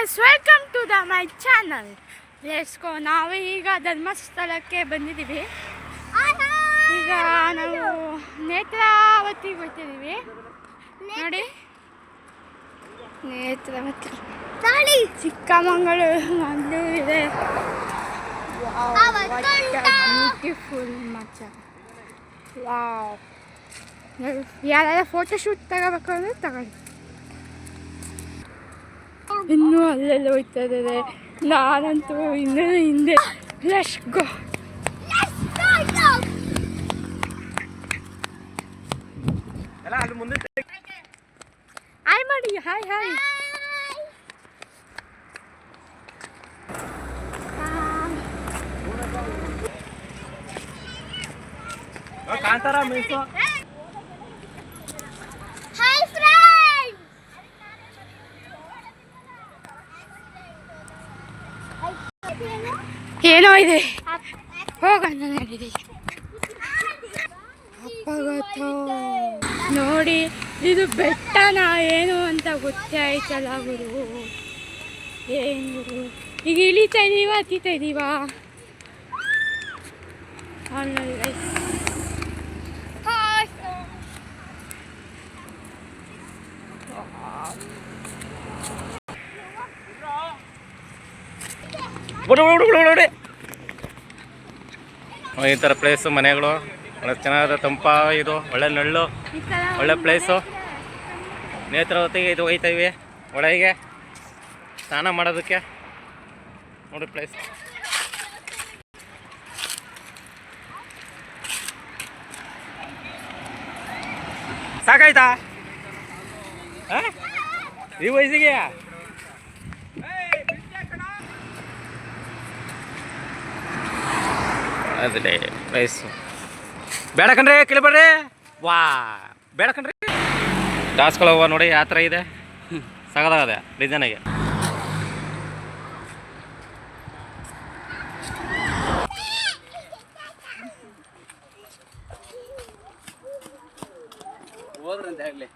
Guys, welcome to my channel. Let's go. ನಾವು ಈಗ ಧರ್ಮಸ್ಥಳಕ್ಕೆ ಬಂದಿದ್ದೀವಿ. ಈಗ ನಾವು ನೇತ್ರಾವತಿಗೆ ಬರ್ತಿದ್ದೀವಿ. ನೋಡಿ, ನೇತ್ರಾವತಿ ಚಿಕ್ಕಮಗಳೂರು ಮಂದಿರ ಇದೆ. ಬ್ಯೂಟಿಫುಲ್ ಮಚ್ಚ. ವಾವ್. ಯಾರು ಫೋಟೋಶೂಟ್ ತಗೋಬೇಕು ಅಂದರೆ ತಗೊಳ್ಳಿ. ಇನ್ನೂ ಅಲ್ಲೆಲ್ಲ ಹೋಗ್ತಾ ಇದ್ದಾರೆ. ನಾನಂತೂ ಇನ್ನೂ ಹಿಂದೆ. Let's go. ಹಾಯ್ ಮಾಡಿ. Hi hi. ಕಾಂತಾರ ಮೀಸೋ. ಏನೋ ಇದೆ, ಹೋಗೋಣ ನಡೀರಿ. ಅಪ್ಪಗತ್ತ ನೋಡಿ, ಇದು ಬೆಟ್ಟನ ಏನು ಅಂತ ಗೊತ್ತೇ ಆಯ್ತಲ್ಲ ಗುರು. ಏನು ಗುರು, ಈಗ ಇಳಿತಾ ಇದೀವ ಹತ್ತಿತಾ ಇದೀವ? ಈ ಥರ ಪ್ಲೇಸು, ಮನೆಗಳು ಒಳ್ಳೆ ಚೆನ್ನಾಗಿದೆ, ತಂಪ, ಇದು ಒಳ್ಳೆ ನೆರಳು, ಒಳ್ಳೆ ಪ್ಲೇಸು. ನೇತ್ರಾವತಿಗೆ ಇದು ಹೋಗ್ತಾ ಇವಿ ಒಳಗೆ ಸ್ನಾನ ಮಾಡೋದಕ್ಕೆ. ನೋಡಿ ಪ್ಲೇಸ್ ಸಾಕಾಯ್ತಾ ಈ ವಯಸ್ಸಿಗೆ? ಅದೇ ಪ್ಲೇಸು. ಬೇಡ ಕಣ್ರಿ, ಕೇಳಿಬೇಡ್ರಿ. ವಾ, ಬೇಡ ಕಣ್ರಿ. ದಾಸ್ಕೊಳ್ಳೋವ ನೋಡಿ, ಯಾವ ಥರ ಇದೆ, ಸಗದಾಗದೆ ಡಿಸೈನಾಗೆ. ಹೋದ್ರಂತೆ ಆಗಲಿ.